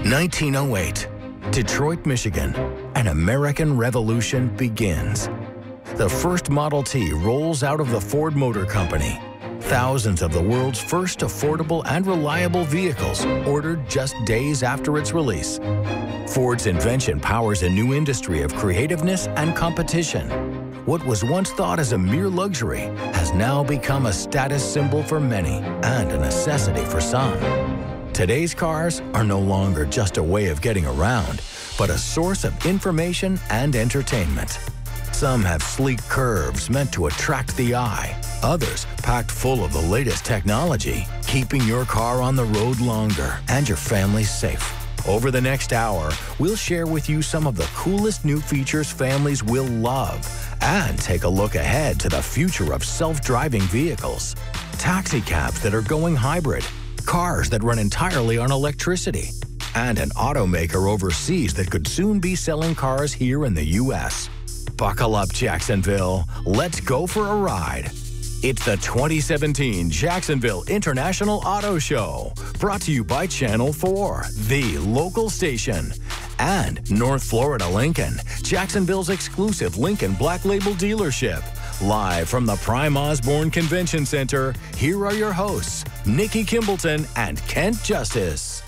1908, Detroit, Michigan. An American revolution begins. The first Model T rolls out of the Ford Motor Company. Thousands of the world's first affordable and reliable vehicles ordered just days after its release. Ford's invention powers a new industry of creativeness and competition. What was once thought as a mere luxury has now become a status symbol for many and a necessity for some. Today's cars are no longer just a way of getting around, but a source of information and entertainment. Some have sleek curves meant to attract the eye. Others packed full of the latest technology, keeping your car on the road longer and your family safe. Over the next hour, we'll share with you some of the coolest new features families will love and take a look ahead to the future of self-driving vehicles. Taxi cabs that are going hybrid, cars that run entirely on electricity, and an automaker overseas that could soon be selling cars here in the U.S. Buckle up, Jacksonville. Let's go for a ride. It's the 2017 Jacksonville International Auto Show, brought to you by Channel 4, the local station, and North Florida Lincoln, Jacksonville's exclusive Lincoln Black Label dealership. Live from the Prime Osborne Convention Center, here are your hosts, Nikki Kimbleton and Kent Justice.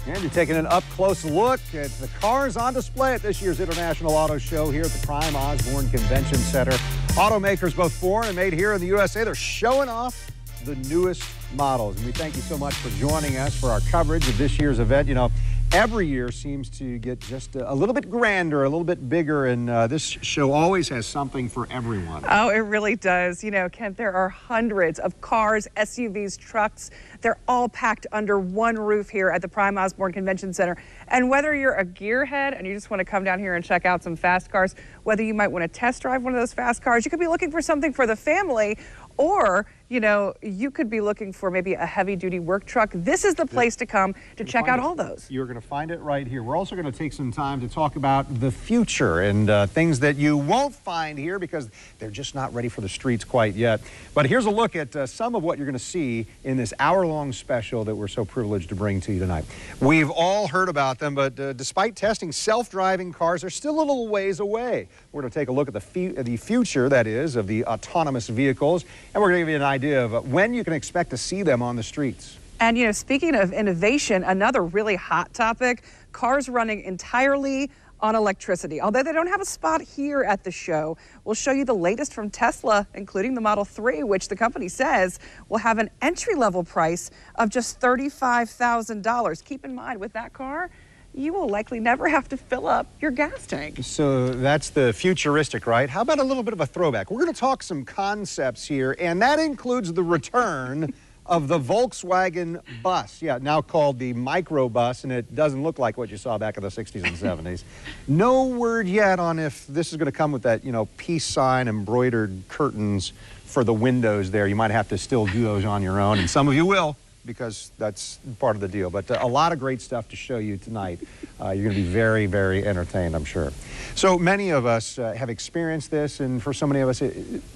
And you're taking an up-close look at the cars on display at this year's International Auto Show here at the Prime Osborne Convention Center. Automakers both foreign and made here in the USA, they're showing off the newest models. And we thank you so much for joining us for our coverage of this year's event. You know, every year seems to get just a little bit grander, a little bit bigger, and this show always has something for everyone. Oh, it really does. You know, Kent, there are hundreds of cars, SUVs, trucks. They're all packed under one roof here at the Prime Osborne Convention Center. And whether you're a gearhead and you just want to come down here and check out some fast cars, whether you might want to test drive one of those fast cars, you could be looking for something for the family, or, you know, you could be looking for maybe a heavy-duty work truck. This is the place to come to check out all those. You're going to find it right here. We're also going to take some time to talk about the future and things that you won't find here because they're just not ready for the streets quite yet. But here's a look at some of what you're going to see in this hour-long special that we're so privileged to bring to you tonight. We've all heard about them, but despite testing, self-driving cars are still a little ways away. We're going to take a look at the future, that is, of the autonomous vehicles, and we're going to give you an idea of when you can expect to see them on the streets. And, you know, speaking of innovation, another really hot topic, cars running entirely on electricity. Although they don't have a spot here at the show, we'll show you the latest from Tesla, including the Model 3, which the company says will have an entry-level price of just $35,000. Keep in mind, with that car, you will likely never have to fill up your gas tank. So that's the futuristic, right? How about a little bit of a throwback? We're going to talk some concepts here, and that includes the return of the Volkswagen bus. Yeah, now called the microbus, and it doesn't look like what you saw back in the 60s and 70s. No word yet on if this is going to come with that, you know, peace sign embroidered curtains for the windows there. You might have to still do those on your own, and some of you will, because that's part of the deal. But a lot of great stuff to show you tonight. You're going to be very, very entertained, I'm sure. So many of us have experienced this, and for so many of us,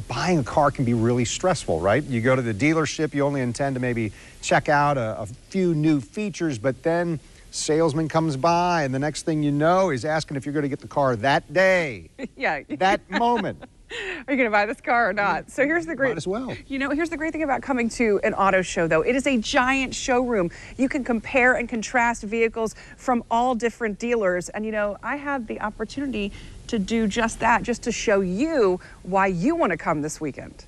buying a car can be really stressful, right? You go to the dealership, you only intend to maybe check out a few new features, but then salesman comes by, and the next thing you know is asking if you're going to get the car that day. Yeah. That moment. Are you going to buy this car or not? So here's the great, might as well. You know, here's the great thing about coming to an auto show, though. It is a giant showroom. You can compare and contrast vehicles from all different dealers. And, you know, I had the opportunity to do just that, just to show you why you want to come this weekend.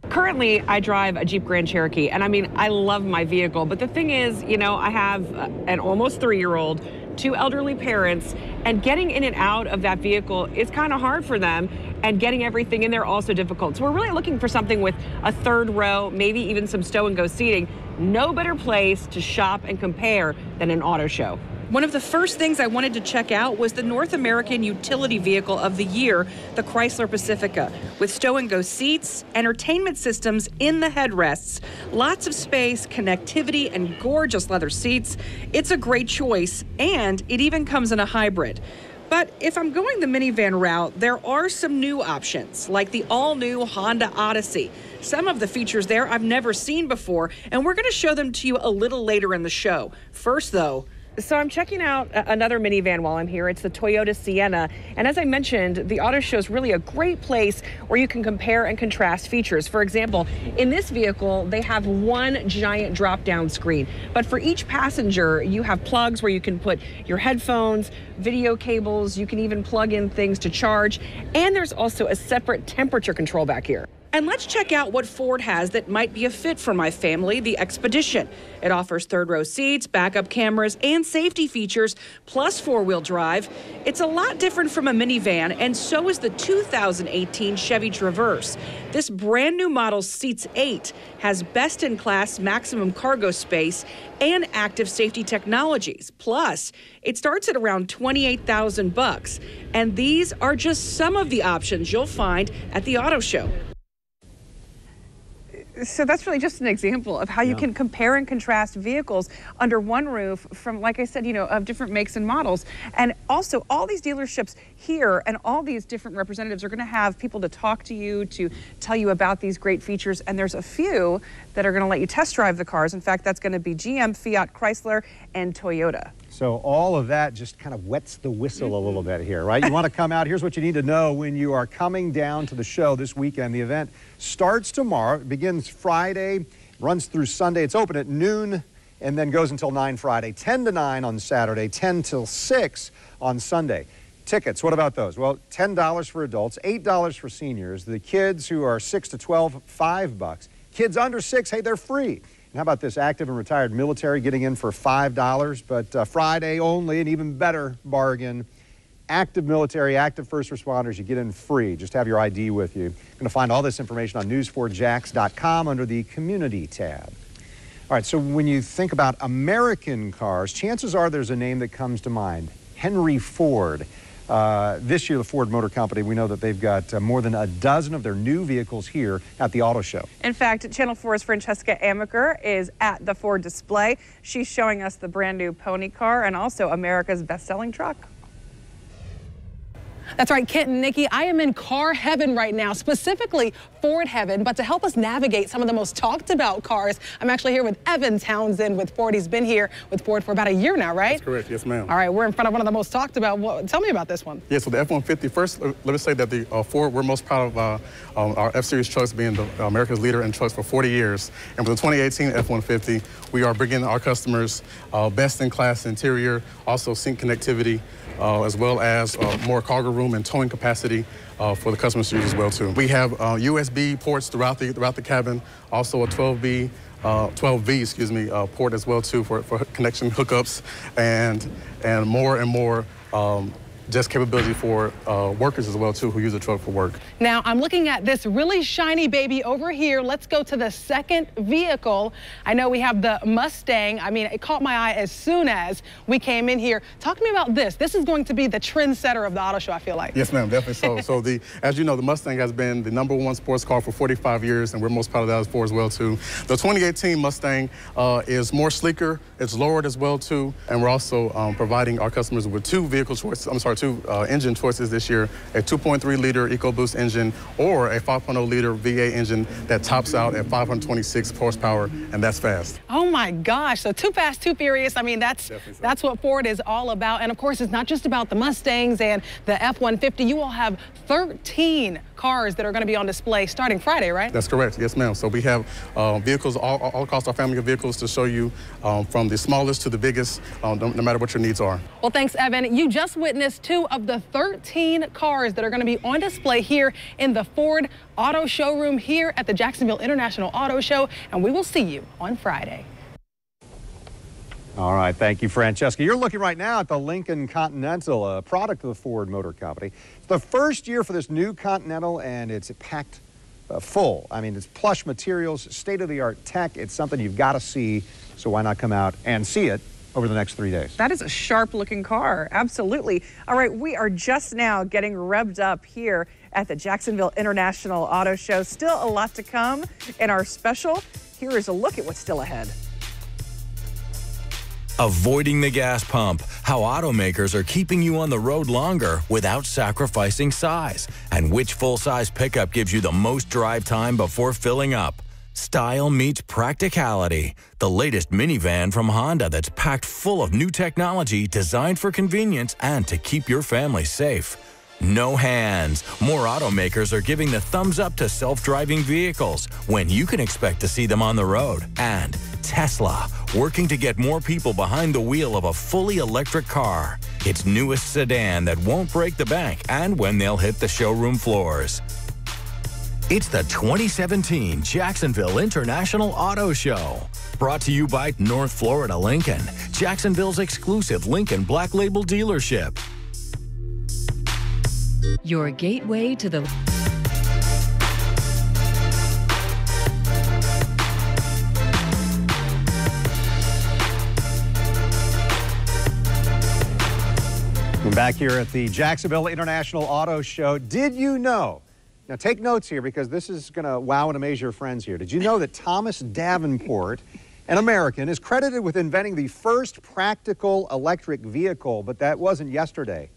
Currently, I drive a Jeep Grand Cherokee, and I mean, I love my vehicle. But the thing is, you know, I have an almost 3-year-old, 2 elderly parents, and getting in and out of that vehicle is kind of hard for them, and getting everything in there also difficult. So we're really looking for something with a 3rd row, maybe even some stow-and-go seating. No better place to shop and compare than an auto show. One of the first things I wanted to check out was the North American Utility Vehicle of the Year, the Chrysler Pacifica, with stow-and-go seats, entertainment systems in the headrests, lots of space, connectivity, and gorgeous leather seats. It's a great choice, and it even comes in a hybrid. But if I'm going the minivan route, there are some new options, like the all-new Honda Odyssey. Some of the features there I've never seen before, and we're going to show them to you a little later in the show. First, though, so I'm checking out another minivan while I'm here. It's the Toyota Sienna. And as I mentioned, the auto show is really a great place where you can compare and contrast features. For example, in this vehicle, they have one giant drop-down screen. But for each passenger, you have plugs where you can put your headphones, video cables. You can even plug in things to charge. And there's also a separate temperature control back here. And let's check out what Ford has that might be a fit for my family, the Expedition. It offers third-row seats, backup cameras, and safety features, plus four-wheel drive. It's a lot different from a minivan, and so is the 2018 Chevy Traverse. This brand-new model seats 8, has best-in-class maximum cargo space, and active safety technologies. Plus, it starts at around $28,000. And these are just some of the options you'll find at the auto show. So that's really just an example of how you can compare and contrast vehicles under one roof from, like I said, you know, of different makes and models. And also all these dealerships here and all these different representatives are going to have people to talk to you, to tell you about these great features. And there's a few that are going to let you test drive the cars. In fact, that's going to be GM, Fiat, Chrysler, and Toyota. So all of that just kind of wets the whistle a little bit here, right? You want to come out. Here's what you need to know when you are coming down to the show this weekend. The event starts tomorrow. It begins Friday, runs through Sunday. It's open at noon and then goes until 9 Friday, 10 to 9 on Saturday, 10 till 6 on Sunday. Tickets, what about those? Well, $10 for adults, $8 for seniors. The kids who are 6 to 12, $5. Kids under 6, hey, they're free. And how about this, active and retired military getting in for $5, but Friday only, an even better bargain. Active military, active first responders, you get in free. Just have your ID with you. You're going to find all this information on news4jax.com under the Community tab. All right, so when you think about American cars, chances are there's a name that comes to mind, Henry Ford. This year, the Ford Motor Company, we know that they've got more than a dozen of their new vehicles here at the auto show. In fact, Channel 4's Francesca Amaker is at the Ford display. She's showing us the brand new pony car and also America's best-selling truck. That's right, Kent and Nikki, I am in car heaven right now, specifically Ford heaven. But to help us navigate some of the most talked about cars, I'm actually here with Evan Townsend with Ford. He's been here with Ford for about a year now, right? That's correct, yes ma'am. All right, we're in front of one of the most talked about. Tell me about this one. Yeah, so the F-150, first, let me say that the Ford, we're most proud of our F-Series trucks being America's leader in trucks for 40 years. And with the 2018 F-150, we are bringing our customers best-in-class interior, also sync connectivity, as well as more cargo room and towing capacity for the customers to use as well too. We have USB ports throughout the cabin, also a 12V, port as well too for connection hookups and more just capability for workers as well too who use the truck for work. Now I'm looking at this really shiny baby over here. Let's go to the second vehicle. I know we have the Mustang. I mean, it caught my eye as soon as we came in here. Talk to me about this. This is going to be the trendsetter of the auto show, I feel like. Yes, ma'am, definitely so. So as you know, the Mustang has been the #1 sports car for 45 years, and we're most proud of that as well too. The 2018 Mustang is more sleeker. It's lowered as well too, and we're also providing our customers with two engine choices this year, a 2.3-liter EcoBoost engine or a 5.0-liter V8 engine that tops out at 526 horsepower, and that's fast. Oh my gosh, so too fast, too furious. I mean, that's what Ford is all about. And of course, it's not just about the Mustangs and the F-150. You will have 13 cars that are going to be on display starting Friday, right? That's correct, yes ma'am. So we have vehicles all across our family of vehicles to show you from the smallest to the biggest, no matter what your needs are. Well, thanks, Evan. You just witnessed 2 of the 13 cars that are going to be on display here in the Ford Auto Showroom here at the Jacksonville International Auto Show, and we will see you on Friday. All right, thank you, Francesca. You're looking right now at the Lincoln Continental, a product of the Ford Motor Company. It's the first year for this new Continental, and it's packed full. I mean, it's plush materials, state-of-the-art tech. It's something you've got to see, so why not come out and see it over the next 3 days. That is a sharp-looking car, absolutely. All right, we are just now getting revved up here at the Jacksonville International Auto Show. Still a lot to come in our special. Here is a look at what's still ahead. Avoiding the gas pump, how automakers are keeping you on the road longer without sacrificing size, and which full-size pickup gives you the most drive time before filling up. Style meets practicality. The latest minivan from Honda that's packed full of new technology designed for convenience and to keep your family safe. No hands. More automakers are giving the thumbs up to self-driving vehicles when you can expect to see them on the road. And Tesla, working to get more people behind the wheel of a fully electric car. Its newest sedan that won't break the bank and when they'll hit the showroom floors. It's the 2017 Jacksonville International Auto Show. Brought to you by North Florida Lincoln, Jacksonville's exclusive Lincoln Black Label dealership. Your gateway to the... We're back here at the Jacksonville International Auto Show. Did you know? Now take notes here because this is going to wow and amaze your friends here. Did you know that Thomas Davenport, an American, is credited with inventing the first practical electric vehicle, but that wasn't yesterday.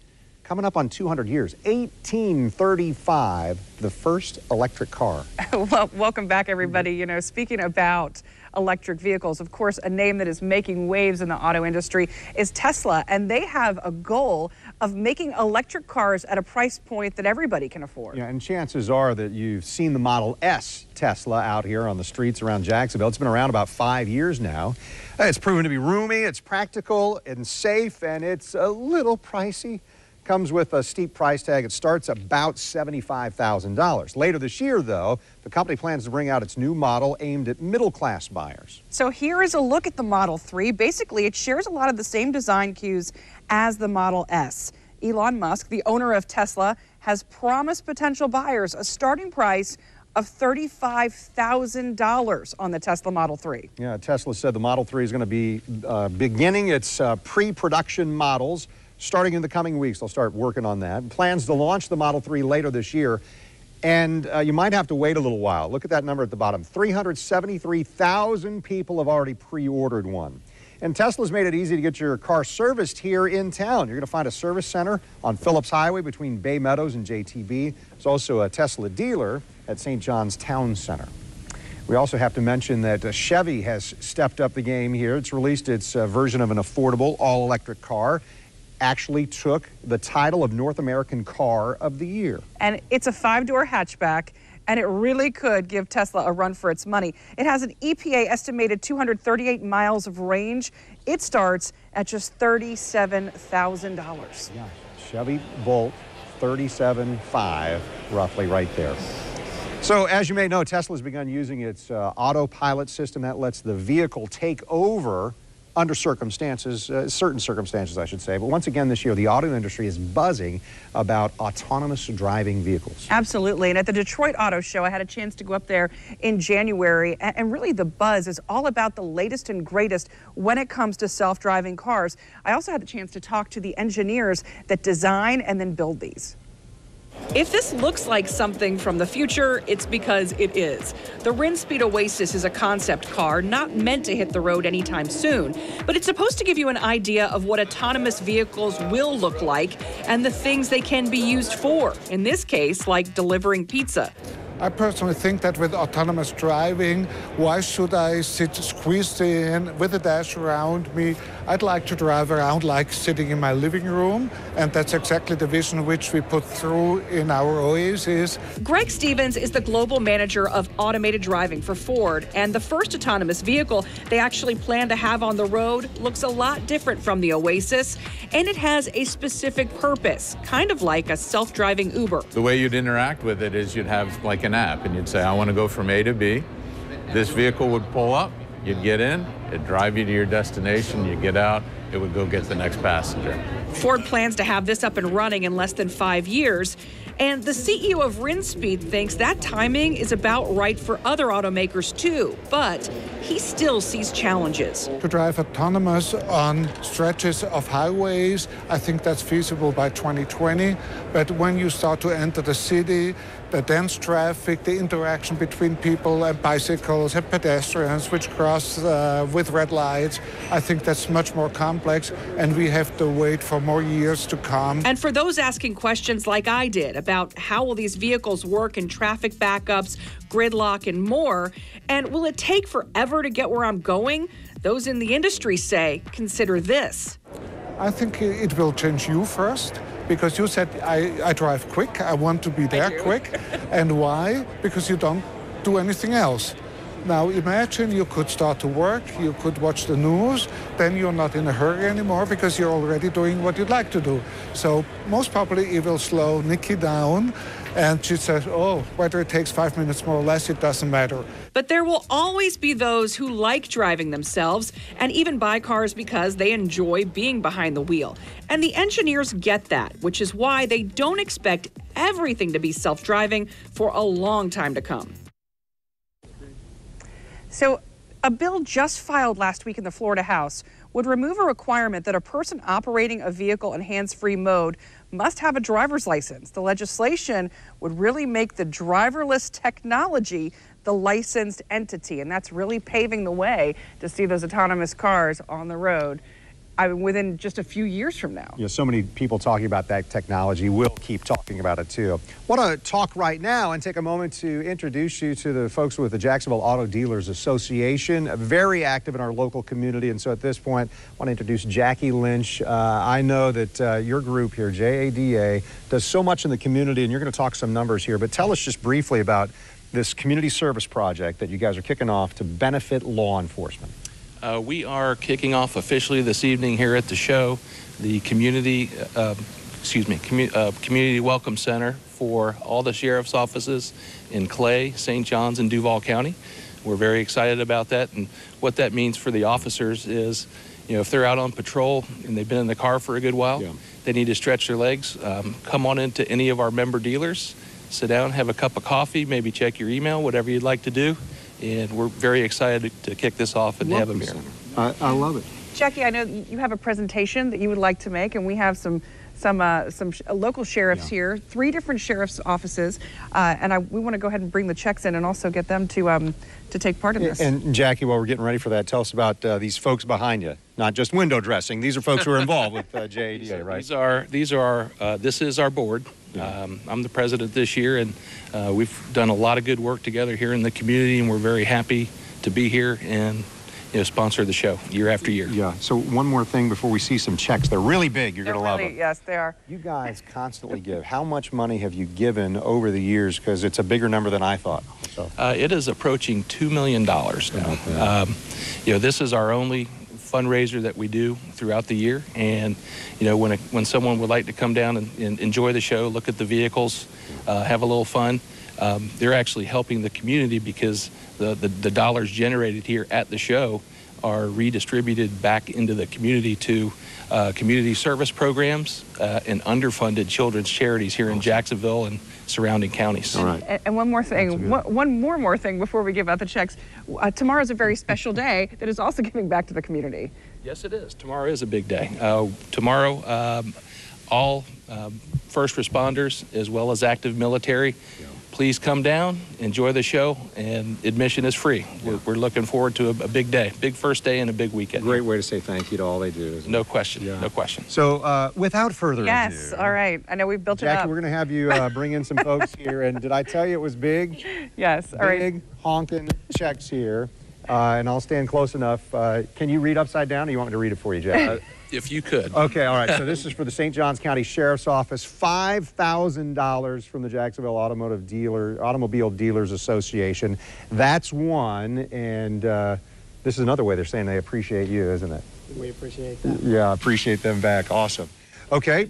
Coming up on 200 years, 1835, the first electric car. Well, welcome back, everybody. You know, speaking about electric vehicles, of course, a name that is making waves in the auto industry is Tesla, and they have a goal of making electric cars at a price point that everybody can afford. Yeah, and chances are that you've seen the Model S Tesla out here on the streets around Jacksonville. It's been around about 5 years now. It's proven to be roomy, it's practical and safe, and it's a little pricey. Comes with a steep price tag. It starts about $75,000. Later this year, though, the company plans to bring out its new model aimed at middle-class buyers. So here is a look at the Model 3. Basically, it shares a lot of the same design cues as the Model S. Elon Musk, the owner of Tesla, has promised potential buyers a starting price of $35,000 on the Tesla Model 3. Yeah, Tesla said the Model 3 is going to be beginning its pre-production models. Starting in the coming weeks, they'll start working on that. Plans to launch the Model 3 later this year. And you might have to wait a little while. Look at that number at the bottom. 373,000 people have already pre-ordered one. And Tesla's made it easy to get your car serviced here in town. You're going to find a service center on Phillips Highway between Bay Meadows and JTB. There's also a Tesla dealer at St. John's Town Center. We also have to mention that Chevy has stepped up the game here. It's released its version of an affordable all-electric car. Actually took the title of North American Car of the Year. And it's a 5-door hatchback, and it really could give Tesla a run for its money. It has an EPA estimated 238 miles of range. It starts at just $37,000. Yeah, Chevy Bolt, $37,500, roughly right there. So as you may know, Tesla's begun using its autopilot system that lets the vehicle take over under circumstances, certain circumstances, I should say. But once again this year, the auto industry is buzzing about autonomous driving vehicles. Absolutely. And at the Detroit Auto Show, I had a chance to go up there in January. And really the buzz is all about the latest and greatest when it comes to self-driving cars. I also had the chance to talk to the engineers that design and then build these. If this looks like something from the future, it's because it is. The Rinspeed Oasis is a concept car not meant to hit the road anytime soon, but it's supposed to give you an idea of what autonomous vehicles will look like and the things they can be used for. In this case, like delivering pizza. I personally think that with autonomous driving, why should I sit squeezed in with a dash around me? I'd like to drive around like sitting in my living room, and that's exactly the vision which we put through in our Oasis. Greg Stevens is the global manager of automated driving for Ford, and the first autonomous vehicle they actually plan to have on the road looks a lot different from the Oasis, and it has a specific purpose, kind of like a self-driving Uber. The way you'd interact with it is you'd have like an app, and you'd say, I want to go from A to B. This vehicle would pull up, you'd get in, it'd drive you to your destination, you get out, it would go get the next passenger. Ford plans to have this up and running in less than 5 years. And the CEO of Rinspeed thinks that timing is about right for other automakers too, but he still sees challenges. To drive autonomous on stretches of highways, I think that's feasible by 2020. But when you start to enter the city, the dense traffic, the interaction between people and bicycles and pedestrians which cross with with red lights. I think that's much more complex, and we have to wait for more years to come. And for those asking questions like I did about how will these vehicles work in traffic backups, gridlock, and more, and will it take forever to get where I'm going? Those in the industry say, consider this. I think it will change you first, because you said, I drive quick, I want to be there quick. And why? Because you don't do anything else. Now imagine you could start to work, you could watch the news, then you're not in a hurry anymore because you're already doing what you'd like to do. So most probably it will slow Nikki down, and she says, oh, whether it takes 5 minutes more or less, it doesn't matter. But there will always be those who like driving themselves and even buy cars because they enjoy being behind the wheel. And the engineers get that, which is why they don't expect everything to be self-driving for a long time to come. So a bill just filed last week in the Florida House would remove a requirement that a person operating a vehicle in hands-free mode must have a driver's license. The legislation would really make the driverless technology the licensed entity, and that's really paving the way to see those autonomous cars on the road within just a few years from now. Yeah, so many people talking about that technology. We'll keep talking about it too. Want to talk right now and take a moment to introduce you to the folks with the Jacksonville Auto Dealers Association, very active in our local community. And so at this point, I want to introduce Jackie Lynch. I know that your group here, JADA, does so much in the community, and you're going to talk some numbers here, but tell us just briefly about this community service project that you guys are kicking off to benefit law enforcement. We are kicking off officially this evening here at the show the community welcome center for all the sheriff's offices in Clay, St. Johns, and Duval County. We're very excited about that, and what that means for the officers is, you know, if they're out on patrol and they've been in the car for a good while, they need to stretch their legs. Come on into any of our member dealers, sit down, have a cup of coffee, maybe check your email, whatever you'd like to do. And we're very excited to kick this off and have them here. I love it. Jackie, I know you have a presentation that you would like to make, and we have some local sheriffs here, 3 different sheriff's offices, and we want to go ahead and bring the checks in and also get them to take part in this. And Jackie, while we're getting ready for that, tell us about these folks behind you. Not just window dressing. These are folks who are involved with JADA, right? This is our board. I'm the president this year, and we've done a lot of good work together here in the community, and we're very happy to be here and sponsor the show year after year. Yeah. So one more thing before we see some checks. They're really big. You're going to love them. Yes, they are. You guys constantly give. How much money have you given over the years? Because it's a bigger number than I thought. So. It is approaching $2 million now. This is our only fundraiser that we do throughout the year, and when someone would like to come down and enjoy the show, look at the vehicles, have a little fun, they're actually helping the community because the dollars generated here at the show are redistributed back into the community to community service programs and underfunded children's charities here in Jacksonville and surrounding counties. All right. And one more thing, one more thing before we give out the checks. Tomorrow's a very special day that is also giving back to the community. Yes, it is. Tomorrow is a big day. Tomorrow, all first responders as well as active military, please come down, enjoy the show, and admission is free. We're looking forward to a big day, big first day and a big weekend. Great way to say thank you to all they do, isn't it? No question, no question. So without further ado. Yes, all right. I know we've built Jackie, it up. we're going to have you bring in some folks here. And did I tell you it was big? Yes, all right. Big honking checks here. And I'll stand close enough. Can you read upside down, or you want me to read it for you, Jack? If you could. Okay, all right. So this is for the St. Johns County Sheriff's Office, $5,000 from the Jacksonville Automobile Dealers Association. That's one, and this is another way they're saying they appreciate you, isn't it? We appreciate that. Yeah, appreciate them back. Awesome. Okay,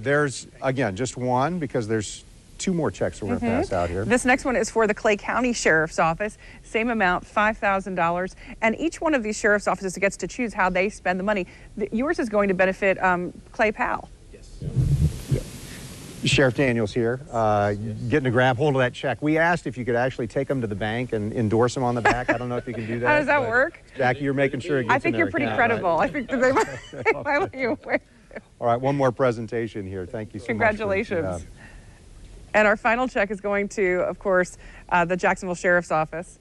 there's, again, just one, because there's 2 more checks we're going to pass out here. This next one is for the Clay County Sheriff's Office. Same amount, $5,000. And each one of these sheriff's offices gets to choose how they spend the money. Yours is going to benefit Clay Powell. Yes. Yeah. Sheriff Daniels here, getting to grab hold of that check. We asked if you could actually take them to the bank and endorse them on the back. I don't know if you can do that. How does that work? Jackie, you're making sure it gets I think you're pretty credible. Right? I think that they might let you away. All right, one more presentation here. Thank you so much. Congratulations. And our final check is going to, of course, the Jacksonville Sheriff's Office.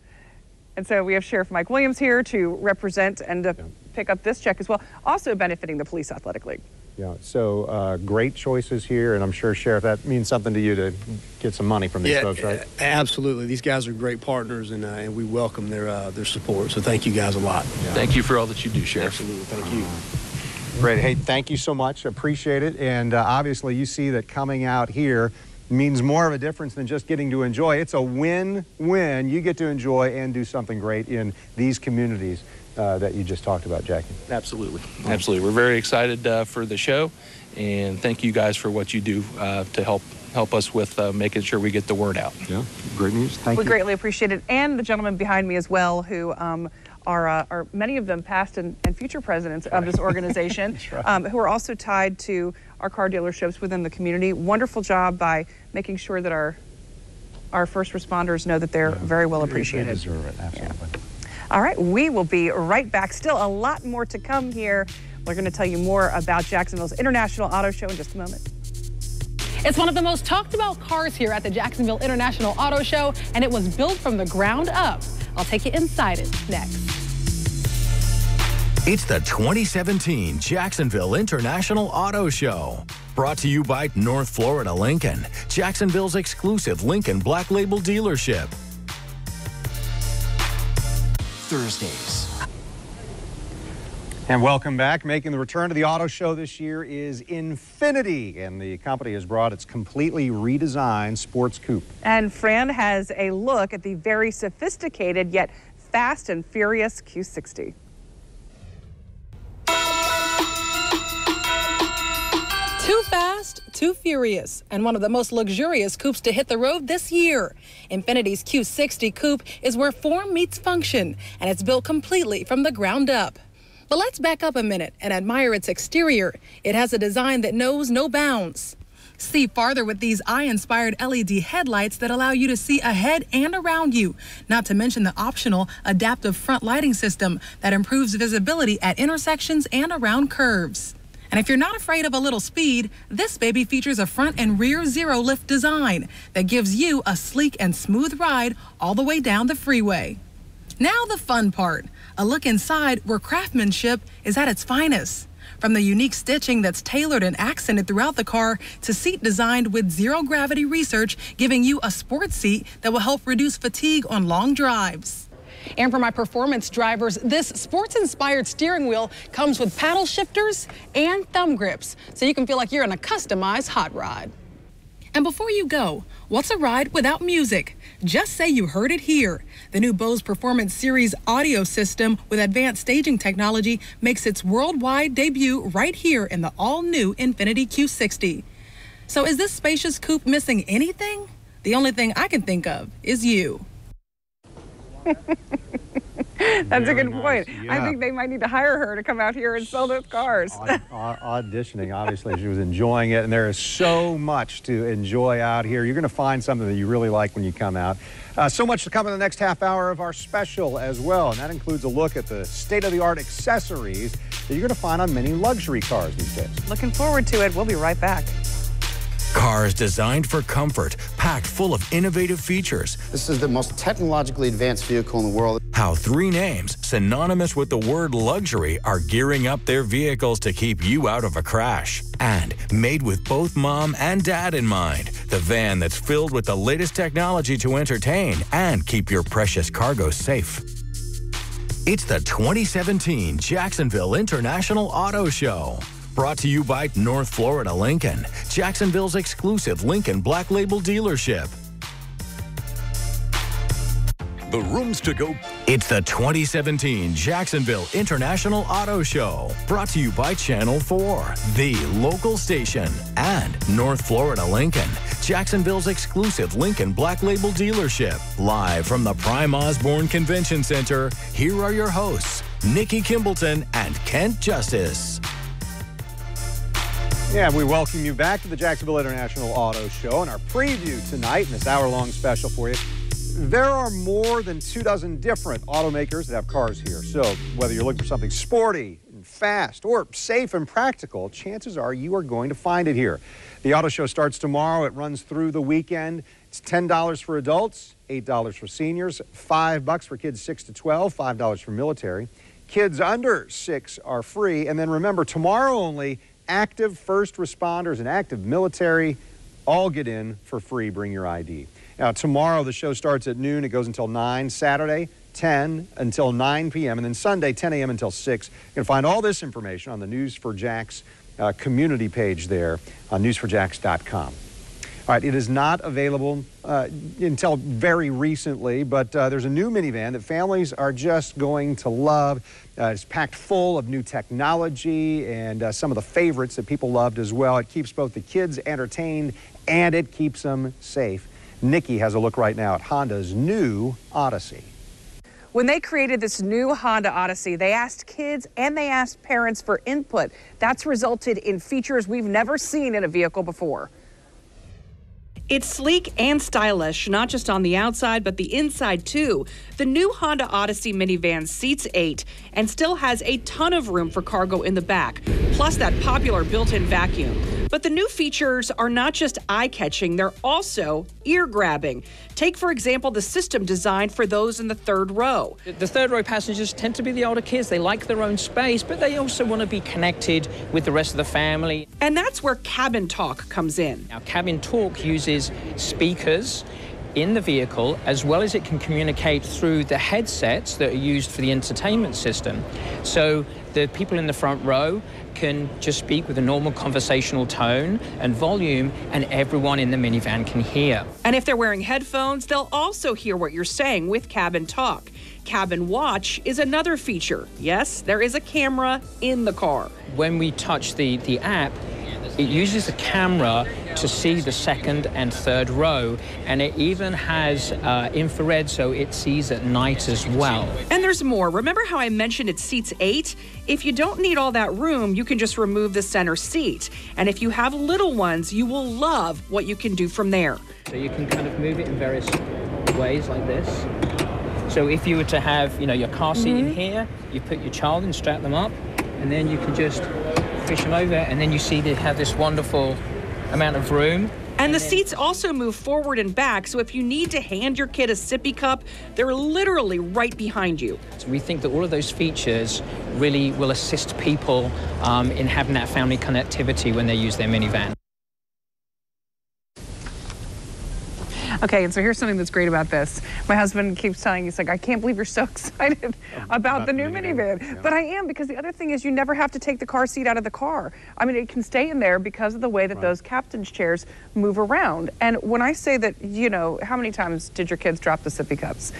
And so we have Sheriff Mike Williams here to represent and to pick up this check as well, also benefiting the Police Athletic League. Yeah, so great choices here, and I'm sure, Sheriff, that means something to you to get some money from these folks, right? Absolutely. These guys are great partners, and we welcome their support. So thank you guys a lot. Yeah. Thank you for all that you do, Sheriff. Absolutely. Thank you. Great. Hey, thank you so much. Appreciate it. And obviously, you see that coming out here means more of a difference than just getting to enjoy. It's a win-win. You get to enjoy and do something great in these communities that you just talked about, Jackie. Absolutely. Absolutely. We're very excited for the show, and thank you guys for what you do to help us with making sure we get the word out. Yeah, great news. Thank you. We greatly appreciate it. And the gentlemen behind me as well, who are many of them past and future presidents of this organization, who are also tied to our car dealerships within the community. Wonderful job by making sure that our first responders know that they're very well appreciated. They deserve it, absolutely. Yeah. All right, we will be right back. Still a lot more to come here. We're going to tell you more about Jacksonville's International Auto Show in just a moment. It's one of the most talked about cars here at the Jacksonville International Auto Show, and it was built from the ground up. I'll take you inside it next. It's the 2017 Jacksonville International Auto Show. Brought to you by North Florida Lincoln, Jacksonville's exclusive Lincoln Black Label dealership. Thursdays. And welcome back. Making the return to the auto show this year is Infiniti, and the company has brought its completely redesigned sports coupe. And Fran has a look at the very sophisticated yet fast and furious Q60. Too fast, too furious, and one of the most luxurious coupes to hit the road this year. Infiniti's Q60 coupe is where form meets function, and it's built completely from the ground up. But let's back up a minute and admire its exterior. It has a design that knows no bounds. See farther with these eye-inspired LED headlights that allow you to see ahead and around you, not to mention the optional adaptive front lighting system that improves visibility at intersections and around curves. And if you're not afraid of a little speed, this baby features a front and rear zero-lift design that gives you a sleek and smooth ride all the way down the freeway. Now the fun part, a look inside where craftsmanship is at its finest. From the unique stitching that's tailored and accented throughout the car to seat designed with zero-gravity research, giving you a sports seat that will help reduce fatigue on long drives. And for my performance drivers, this sports-inspired steering wheel comes with paddle shifters and thumb grips, so you can feel like you're in a customized hot rod. And before you go, what's a ride without music? Just say you heard it here. The new Bose Performance Series audio system with advanced staging technology makes its worldwide debut right here in the all-new Infiniti Q60. So is this spacious coupe missing anything? The only thing I can think of is you. That's a good point. Yeah. I think they might need to hire her to come out here and sell those cars. Auditioning, obviously, she was enjoying it, and there is so much to enjoy out here. You're going to find something that you really like when you come out. So much to come in the next half hour of our special as well, and that includes a look at the state-of-the-art accessories that you're going to find on many luxury cars these days. Looking forward to it. We'll be right back. Cars designed for comfort, packed full of innovative features. This is the most technologically advanced vehicle in the world. How three names synonymous with the word luxury are gearing up their vehicles to keep you out of a crash. And made with both mom and dad in mind, the van that's filled with the latest technology to entertain and keep your precious cargo safe. It's the 2017 Jacksonville International Auto Show. Brought to you by North Florida Lincoln, Jacksonville's exclusive Lincoln Black Label dealership. The rooms to go. It's the 2017 Jacksonville International Auto Show. Brought to you by Channel 4, the local station, and North Florida Lincoln, Jacksonville's exclusive Lincoln Black Label dealership. Live from the Prime Osborne Convention Center, here are your hosts, Nikki Kimbleton and Kent Justice. Yeah, we welcome you back to the Jacksonville International Auto Show and our preview tonight in this hour-long special for you. There are more than 24 different automakers that have cars here. So whether you're looking for something sporty and fast or safe and practical, chances are you are going to find it here. The auto show starts tomorrow. It runs through the weekend. It's $10 for adults, $8 for seniors, $5 for kids 6 to 12, $5 for military. Kids under 6 are free. And then remember, tomorrow only, active first responders and active military all get in for free. Bring your ID. Now, tomorrow the show starts at noon. It goes until 9. Saturday, 10 until 9 p.m. And then Sunday, 10 a.m. until 6. You can find all this information on the News4Jax community page there on news4jax.com. All right, it is not available until very recently, but there's a new minivan that families are just going to love. It's packed full of new technology and some of the favorites that people loved as well. It keeps both the kids entertained and it keeps them safe. Nikki has a look right now at Honda's new Odyssey. When they created this new Honda Odyssey, they asked kids and they asked parents for input. That's resulted in features we've never seen in a vehicle before. It's sleek and stylish, not just on the outside, but the inside too. The new Honda Odyssey minivan seats 8 and still has a ton of room for cargo in the back, plus that popular built-in vacuum. But the new features are not just eye-catching, they're also ear-grabbing. Take, for example, the system designed for those in the third row. The third row passengers tend to be the older kids. They like their own space, but they also want to be connected with the rest of the family. And that's where Cabin Talk comes in. Now, Cabin Talk uses speakers in the vehicle, as well as it can communicate through the headsets that are used for the entertainment system. So the people in the front row can just speak with a normal conversational tone and volume, and everyone in the minivan can hear. And if they're wearing headphones, they'll also hear what you're saying with Cabin Talk. Cabin Watch is another feature. Yes, there is a camera in the car. When we touch the app, it uses the camera to see the second and third row, and it even has infrared, so it sees at night as well. And there's more. Remember how I mentioned it seats 8? If you don't need all that room, you can just remove the center seat. And if you have little ones, you will love what you can do from there. So you can kind of move it in various ways like this. So if you were to have, your car seat in here, you put your child in, strap them up, and then you can just fish them over, and then you see they have this wonderful amount of room. And the seats also move forward and back, so if you need to hand your kid a sippy cup, they're literally right behind you. So we think that all of those features really will assist people in having that family connectivity when they use their minivan. Okay, and so here's something that's great about this. My husband keeps telling me, he's like, I can't believe you're so excited about the new minivan. Yeah. But I am, because the other thing is you never have to take the car seat out of the car. I mean, it can stay in there because of the way that those captain's chairs move around. And when I say that, how many times did your kids drop the sippy cups?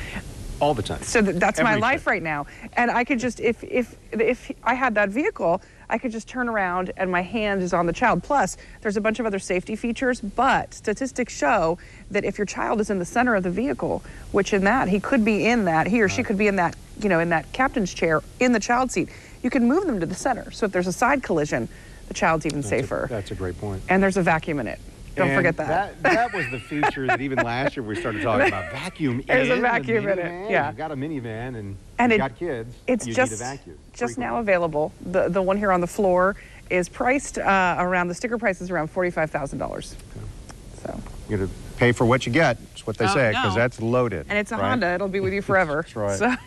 All the time. So that's my life right now. And I could just, if I had that vehicle, I could just turn around and my hand is on the child. Plus, there's a bunch of other safety features, but statistics show that if your child is in the center of the vehicle, which in that, he could be in that, he or she could be in that, in that captain's chair in the child seat, you can move them to the center. So if there's a side collision, the child's even safer. That's a great point. And there's a vacuum in it. Don't forget that. That was the feature that even last year we started talking about. Vacuum There's a vacuum in it. Yeah. You've got a minivan and you've got kids. It's you just, need a vacuum. Just now available. The one here on the floor is priced around, the sticker price is around $45,000. Okay. So. You're going to pay for what you get. That's what they say, because that's loaded. And it's a Honda. It'll be with you forever. That's right.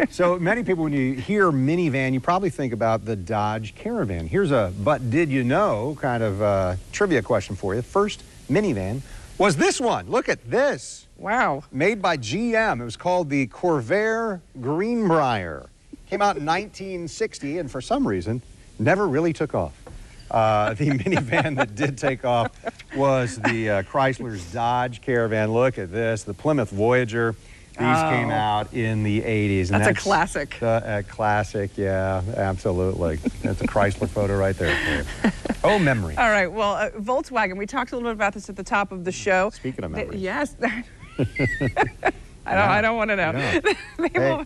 So many people, when you hear minivan, you probably think about the Dodge Caravan. Here's a but did you know kind of trivia question for you. First minivan was this one. Look at this. Wow. Made by GM. It was called the Corvair Greenbrier. Came out in 1960, and for some reason, never really took off. The minivan that did take off was the Chrysler's Dodge Caravan. Look at this, the Plymouth Voyager. These came out in the 80s. And that's a classic. A classic, yeah, absolutely. That's a Chrysler photo right there. Oh, memory. All right, well, Volkswagen, we talked a little bit about this at the top of the show. Speaking of memory. Yes. I don't want to know.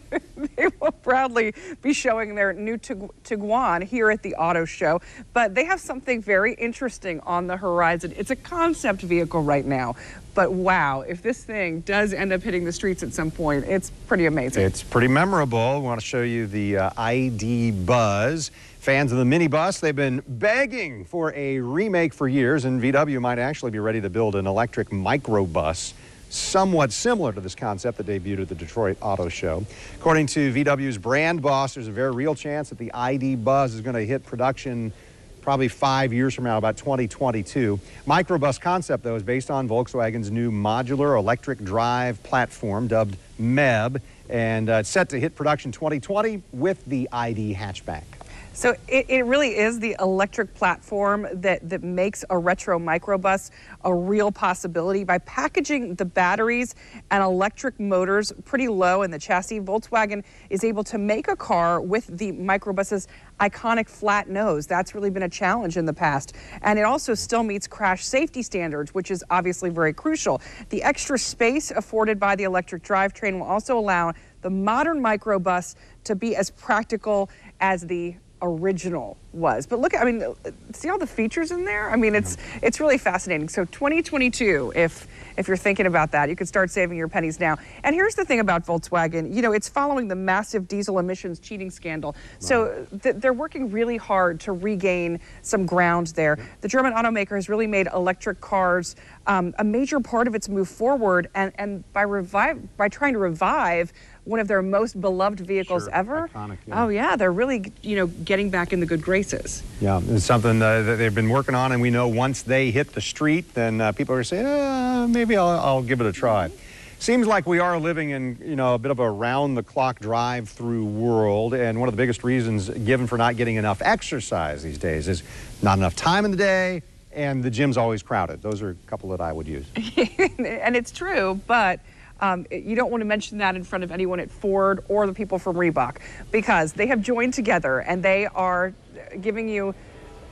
They will proudly be showing their new Tiguan here at the auto show, but they have something very interesting on the horizon. It's a concept vehicle right now, but wow, if this thing does end up hitting the streets at some point, it's pretty amazing. It's pretty memorable. We want to show you the ID Buzz. Fans of the minibus, they've been begging for a remake for years, and VW might actually be ready to build an electric microbus somewhat similar to this concept that debuted at the Detroit Auto Show. According to VW's brand boss, there's a very real chance that the ID Buzz is going to hit production probably 5 years from now, about 2022. Microbus concept, though, is based on Volkswagen's new modular electric drive platform dubbed MEB, and it's set to hit production 2020 with the ID hatchback. So it really is the electric platform that makes a retro microbus a real possibility. By packaging the batteries and electric motors pretty low in the chassis, Volkswagen is able to make a car with the microbus's iconic flat nose. That's really been a challenge in the past. And it also still meets crash safety standards, which is obviously very crucial. The extra space afforded by the electric drivetrain will also allow the modern microbus to be as practical as the original was. But look, I mean, see all the features in there? I mean, it's really fascinating. So 2022, if you're thinking about that, you can start saving your pennies now. And here's the thing about Volkswagen, you know, it's following the massive diesel emissions cheating scandal. So they're working really hard to regain some ground there. The German automaker has really made electric cars a major part of its move forward, and by trying to revive one of their most beloved vehicles ever. Iconic, yeah. Oh yeah, they're really, you know, getting back in the good graces. Yeah, it's something that they've been working on, and we know once they hit the street, then people are saying, maybe I'll give it a try. Seems like we are living in, you know, a bit of a round-the-clock drive-through world, and one of the biggest reasons given for not getting enough exercise these days is not enough time in the day, and the gym's always crowded. Those are a couple that I would use. And it's true, but you don't want to mention that in front of anyone at Ford or the people from Reebok, because they have joined together and they are giving you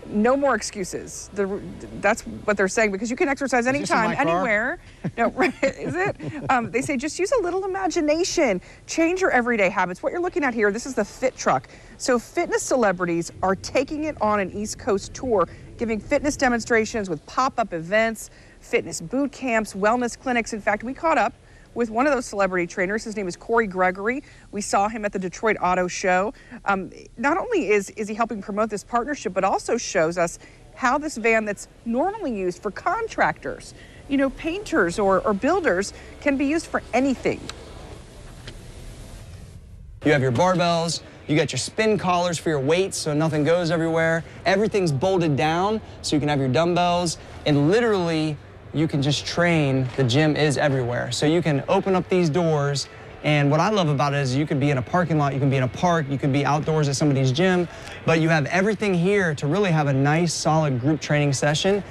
no more excuses. That's what they're saying, because you can exercise anytime, anywhere. No, is it? They say just use a little imagination, change your everyday habits. What you're looking at here, this is the Fit Truck. So fitness celebrities are taking it on an East Coast tour, giving fitness demonstrations with pop-up events, fitness boot camps, wellness clinics. In fact, we caught up with one of those celebrity trainers. His name is Corey Gregory. We saw him at the Detroit Auto Show. Not only is he helping promote this partnership, but also shows us how this van that's normally used for contractors, you know, painters or builders, can be used for anything. You have your barbells, you got your spin collars for your weights so nothing goes everywhere. Everything's bolted down so you can have your dumbbells, and literally you can just train. The gym is everywhere. So you can open up these doors, and what I love about it is you could be in a parking lot, you can be in a park, you could be outdoors at somebody's gym, but you have everything here to really have a nice, solid group training session.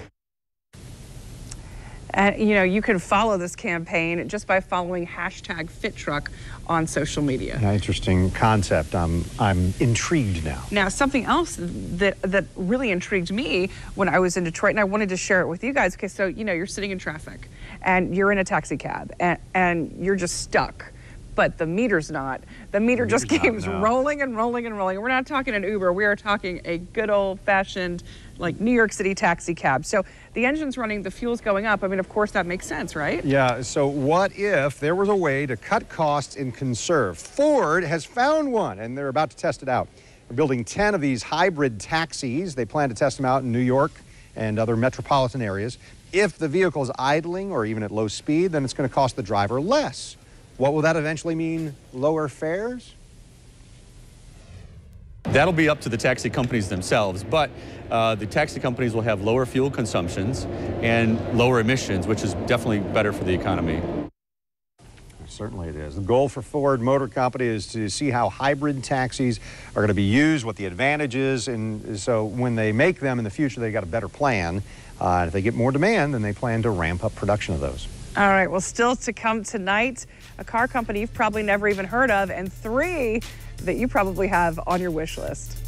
And, you know, you can follow this campaign just by following #FitTruck on social media. Yeah, interesting concept. I'm intrigued now. Now, something else that really intrigued me when I was in Detroit, and I wanted to share it with you guys. Okay, so, you know, you're sitting in traffic, and you're in a taxi cab, and you're just stuck. But the meter's not. The meter just keeps rolling and rolling and rolling. We're not talking an Uber. We are talking a good old-fashioned, like, New York City taxi cab. So the engine's running, the fuel's going up. I mean, of course, that makes sense, right? Yeah, so what if there was a way to cut costs and conserve? Ford has found one, and they're about to test it out. They're building 10 of these hybrid taxis. They plan to test them out in New York and other metropolitan areas. If the vehicle is idling or even at low speed, then it's going to cost the driver less. What will that eventually mean? Lower fares? That'll be up to the taxi companies themselves, but the taxi companies will have lower fuel consumptions and lower emissions, which is definitely better for the economy. Certainly it is. The goal for Ford Motor Company is to see how hybrid taxis are going to be used, what the advantage is, and so when they make them in the future, they've got a better plan. If they get more demand, then they plan to ramp up production of those. All right, well, still to come tonight, a car company you've probably never even heard of, and 3 that you probably have on your wish list.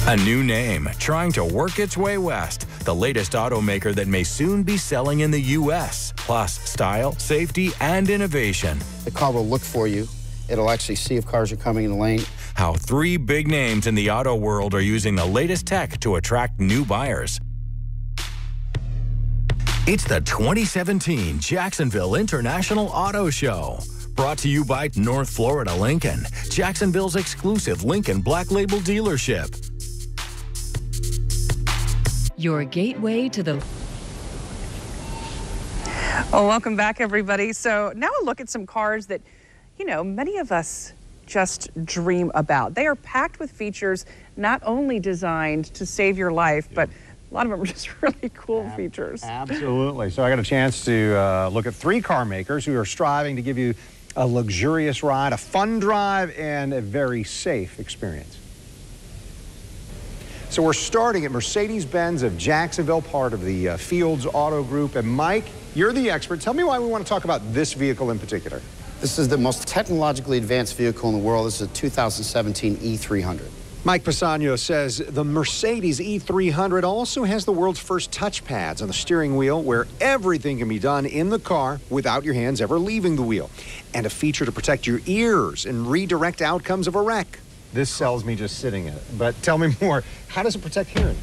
A new name trying to work its way west. The latest automaker that may soon be selling in the U.S. Plus style, safety, and innovation. The car will look for you. It'll actually see if cars are coming in the lane. How 3 big names in the auto world are using the latest tech to attract new buyers. It's the 2017 Jacksonville International Auto Show. Brought to you by North Florida Lincoln, Jacksonville's exclusive Lincoln Black Label dealership. Your gateway to the... Well, welcome back, everybody. So now a look at some cars that, you know, many of us just dream about. They are packed with features not only designed to save your life, but a lot of them are just really cool features. Absolutely. So I got a chance to look at 3 car makers who are striving to give you a luxurious ride, a fun drive, and a very safe experience. So we're starting at Mercedes-Benz of Jacksonville, part of the Fields Auto Group. And Mike, you're the expert. Tell me why we want to talk about this vehicle in particular. This is the most technologically advanced vehicle in the world. This is a 2017 E300. Mike Pisano says the Mercedes E300 also has the world's first touchpads on the steering wheel where everything can be done in the car without your hands ever leaving the wheel. And a feature to protect your ears and redirect outcomes of a wreck. This sells me just sitting in it. But tell me more. How does it protect hearing?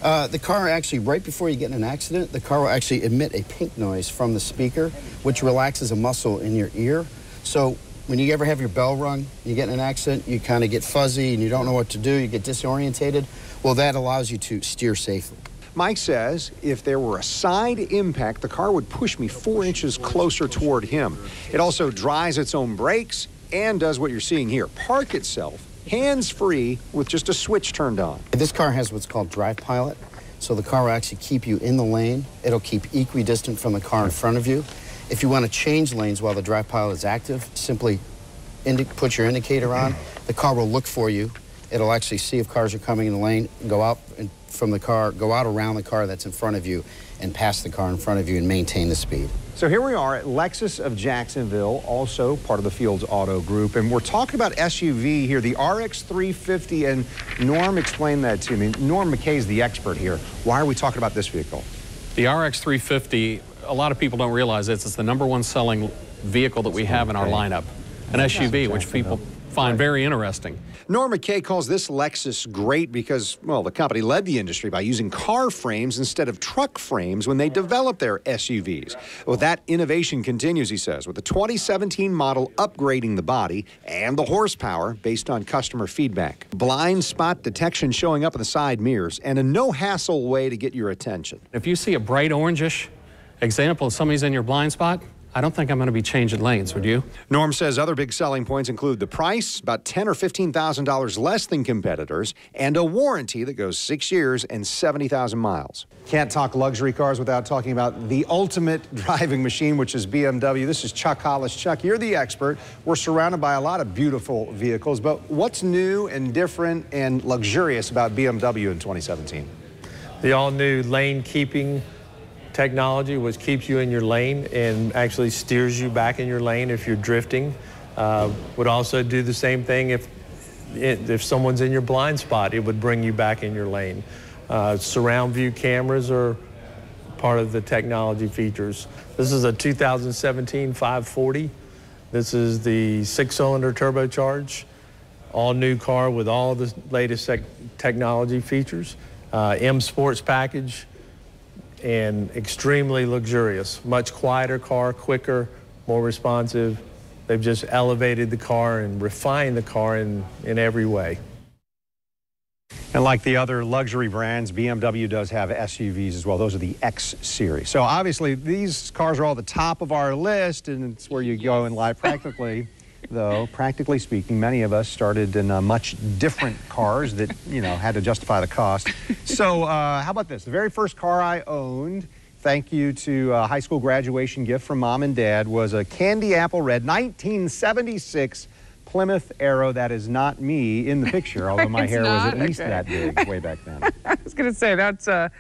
The car actually, right before you get in an accident, the car will actually emit a pink noise from the speaker, which relaxes a muscle in your ear. So when you ever have your bell rung, you get in an accident, you kind of get fuzzy and you don't know what to do, you get disorientated. Well, that allows you to steer safely. Mike says if there were a side impact, the car would push me 4 inches closer toward him. It also dries its own brakes and does what you're seeing here, park itself hands-free with just a switch turned on. This car has what's called Drive Pilot, so the car will actually keep you in the lane. It'll keep equidistant from the car in front of you. If you want to change lanes while the Drive Pilot is active, simply put your indicator on. The car will look for you. It'll actually see if cars are coming in the lane, go out from the car, go out around the car that's in front of you, and pass the car in front of you and maintain the speed. So here we are at Lexus of Jacksonville, also part of the Fields Auto Group, and we're talking about SUV here, the RX 350, and Norm explained that to me. Norm McKay's the expert here. Why are we talking about this vehicle? The RX 350, a lot of people don't realize this, it's the #1 selling vehicle that we have in our lineup, an SUV, which people find very interesting. Norm McKay calls this Lexus great because, well, the company led the industry by using car frames instead of truck frames when they developed their SUVs. Well, that innovation continues, he says, with the 2017 model upgrading the body and the horsepower based on customer feedback. Blind spot detection showing up in the side mirrors and a no-hassle way to get your attention. If you see a bright orangish example of somebody's in your blind spot, I don't think I'm going to be changing lanes, would you? Norm says other big selling points include the price, about $10,000 or $15,000 less than competitors, and a warranty that goes 6 years and 70,000 miles. Can't talk luxury cars without talking about the ultimate driving machine, which is BMW. This is Chuck Hollis. Chuck, you're the expert. We're surrounded by a lot of beautiful vehicles, but what's new and different and luxurious about BMW in 2017? The all-new lane keeping technology, which keeps you in your lane and actually steers you back in your lane if you're drifting. Would also do the same thing if someone's in your blind spot, it would bring you back in your lane. Surround view cameras are part of the technology features. This is a 2017 540. This is the 6-cylinder turbocharged, all new car with all the latest technology features. M Sports package, and extremely luxurious. Much quieter car, quicker, more responsive. They've just elevated the car and refined the car in every way. And like the other luxury brands, BMW does have SUVs as well. Those are the X series. So obviously these cars are all at the top of our list, and it's where you go in life practically. Though, practically speaking, many of us started in much different cars that, you know, had to justify the cost. So how about this? The very first car I owned, thank you to a high school graduation gift from Mom and Dad, was a candy apple red 1976 Plymouth Arrow. That is not me in the picture, although my hair was at least that big way back then. I was going to say, that's a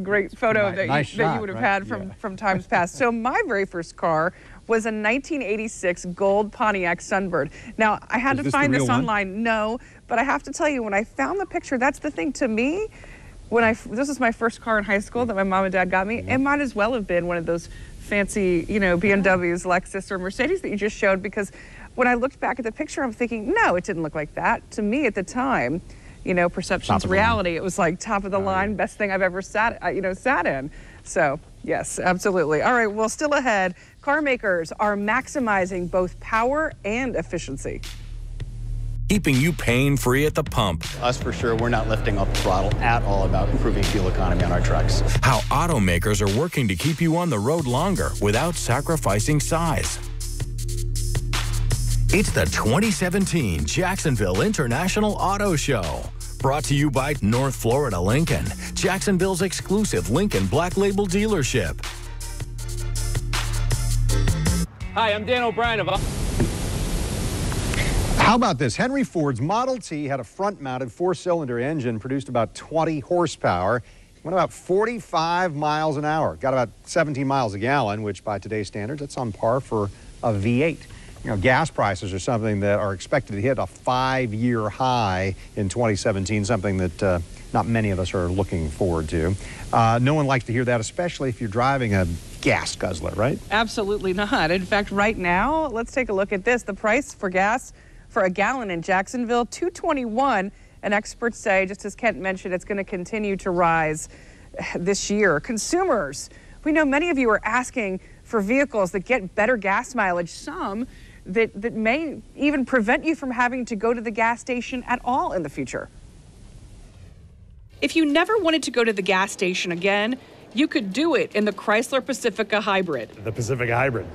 great photo that you would have had from times past. So my very first car was a 1986 gold Pontiac Sunbird. Now, I had to find this online. No, but I have to tell you, when I found the picture, that's the thing. To me, this was my first car in high school that my mom and dad got me. It might as well have been one of those fancy, you know, BMWs, Lexus, or Mercedes that you just showed, because when I looked back at the picture, I'm thinking, no, it didn't look like that. To me, at the time, you know, perception's reality. It was like top of the line, best thing I've ever sat in. So, yes, absolutely. All right, well, still ahead, car makers are maximizing both power and efficiency. Keeping you pain-free at the pump. Us for sure, we're not lifting off the throttle at all about improving fuel economy on our trucks. How automakers are working to keep you on the road longer without sacrificing size. It's the 2017 Jacksonville International Auto Show. Brought to you by North Florida Lincoln, Jacksonville's exclusive Lincoln Black Label dealership. Hi, I'm Dan O'Brien of... How about this? Henry Ford's Model T had a front-mounted 4-cylinder engine, produced about 20 horsepower, went about 45 miles an hour, got about 17 miles a gallon, which by today's standards, that's on par for a V8. You know, gas prices are something that are expected to hit a 5-year high in 2017, something that not many of us are looking forward to. No one likes to hear that, especially if you're driving a gas guzzler, right? Absolutely not. In fact, right now, let's take a look at this. The price for gas for a gallon in Jacksonville, $2.21, and experts say, just as Kent mentioned, it's going to continue to rise this year. Consumers, we know many of you are asking for vehicles that get better gas mileage, some that may even prevent you from having to go to the gas station at all in the future. If you never wanted to go to the gas station again, you could do it in the Chrysler Pacifica Hybrid. The Pacifica Hybrid.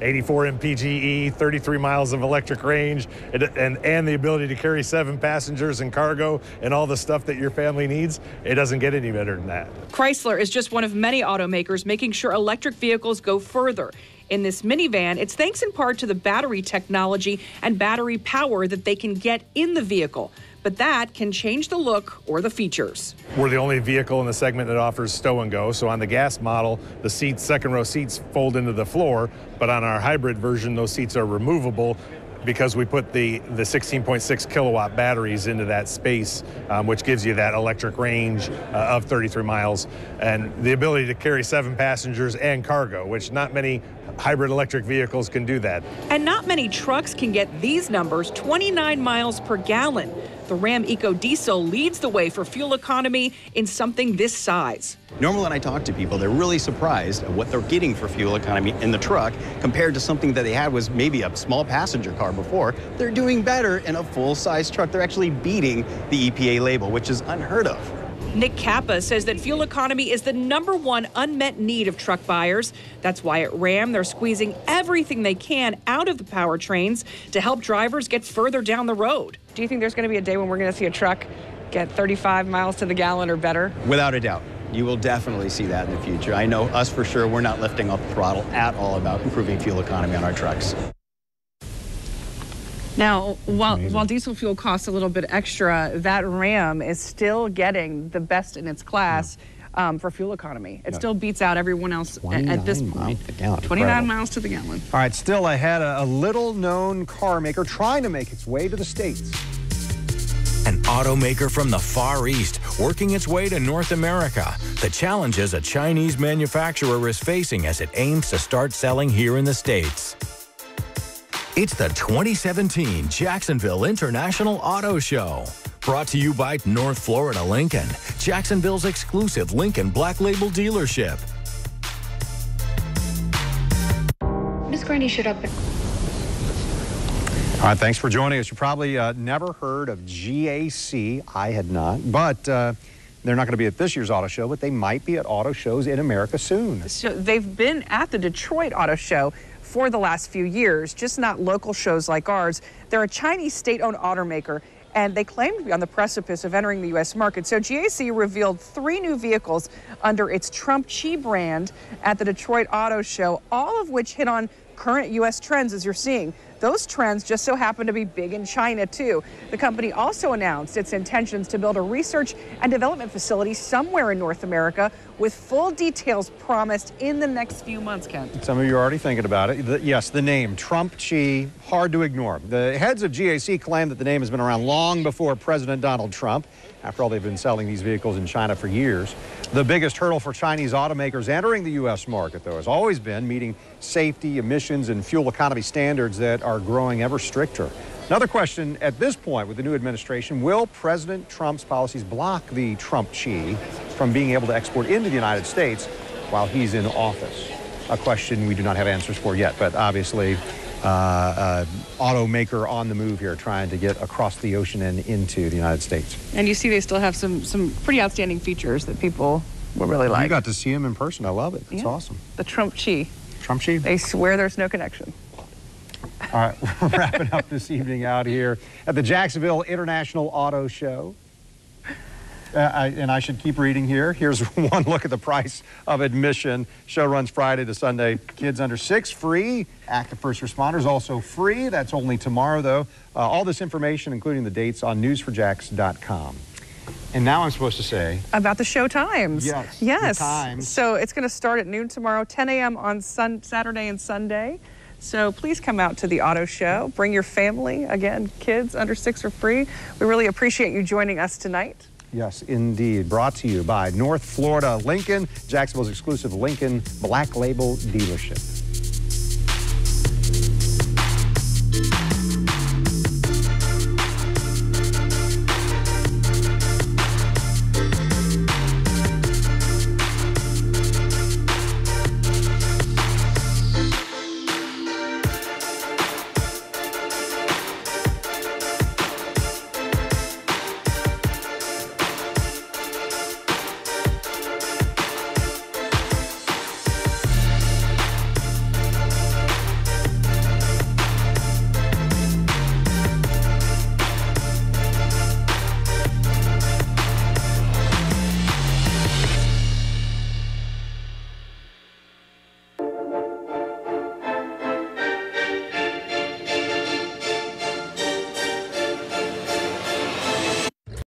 84 mpge, 33 miles of electric range, and the ability to carry 7 passengers and cargo and all the stuff that your family needs. It doesn't get any better than that. Chrysler is just one of many automakers making sure electric vehicles go further. In this minivan, it's thanks in part to the battery technology and battery power that they can get in the vehicle. But that can change the look or the features. We're the only vehicle in the segment that offers stow and go. So on the gas model, the seats, second row seats fold into the floor. But on our hybrid version, those seats are removable because we put the 16.6 kilowatt batteries into that space, which gives you that electric range of 33 miles and the ability to carry 7 passengers and cargo, which not many hybrid electric vehicles can do that. And not many trucks can get these numbers, 29 miles per gallon. The Ram EcoDiesel leads the way for fuel economy in something this size. Normally when I talk to people, they're really surprised at what they're getting for fuel economy in the truck compared to something that they had was maybe a small passenger car before. They're doing better in a full-size truck. They're actually beating the EPA label, which is unheard of. Nick Kappa says that fuel economy is the #1 unmet need of truck buyers. That's why at Ram, they're squeezing everything they can out of the powertrains to help drivers get further down the road. Do you think there's going to be a day when we're going to see a truck get 35 miles to the gallon or better? Without a doubt. You will definitely see that in the future. I know us for sure, we're not lifting off the throttle at all about improving fuel economy on our trucks. Now, while diesel fuel costs a little bit extra, that Ram is still getting the best in its class for fuel economy. It still beats out everyone else at this point. 29 miles to the gallon. All right, still ahead, a little-known car maker trying to make its way to the States. An automaker from the Far East working its way to North America. The challenges a Chinese manufacturer is facing as it aims to start selling here in the States. It's the 2017 Jacksonville International Auto Show. Brought to you by North Florida Lincoln, Jacksonville's exclusive Lincoln Black Label dealership. Miss Grundy showed up. All right, thanks for joining us. You probably never heard of GAC. I had not, but they're not going to be at this year's auto show, but they might be at auto shows in America soon. So they've been at the Detroit Auto Show for the last few years, just not local shows like ours. They're a Chinese state-owned automaker, and they claim to be on the precipice of entering the U.S. market. So GAC revealed 3 new vehicles under its Trump Chi brand at the Detroit Auto Show, all of which hit on current U.S. trends, as you're seeing. Those trends just so happen to be big in China, too. The company also announced its intentions to build a research and development facility somewhere in North America, with full details promised in the next few months, Kent. Some of you are already thinking about it. Yes, the name, Trump Chi, hard to ignore. The heads of GAC claim that the name has been around long before President Donald Trump. After all, they've been selling these vehicles in China for years. The biggest hurdle for Chinese automakers entering the U.S. market, though, has always been meeting safety, emissions, and fuel economy standards that are growing ever stricter. Another question at this point with the new administration, will President Trump's policies block the Trump Chi from being able to export into the United States while he's in office? a question we do not have answers for yet, but obviously automaker on the move here, trying to get across the ocean and into the United States. And you see they still have some pretty outstanding features that people will really like. You got to see him in person. I love it. It's awesome. The Trump Chi. Trump Chi? They swear there's no connection. All right, we're wrapping up this evening out here at the Jacksonville International Auto Show. And I should keep reading here. Here's one look at the price of admission. Show runs Friday to Sunday. Kids under 6, free. Active first responders, also free. That's only tomorrow, though. All this information, including the dates, on newsforjax.com. And now I'm supposed to say... About the show times. Yes. Yes. The times. So it's going to start at noon tomorrow, 10 a.m. on Saturday and Sunday. So please come out to the auto show. Bring your family. Again, kids under 6 are free. We really appreciate you joining us tonight. Yes, indeed. Brought to you by North Florida Lincoln, Jacksonville's exclusive Lincoln Black Label dealership.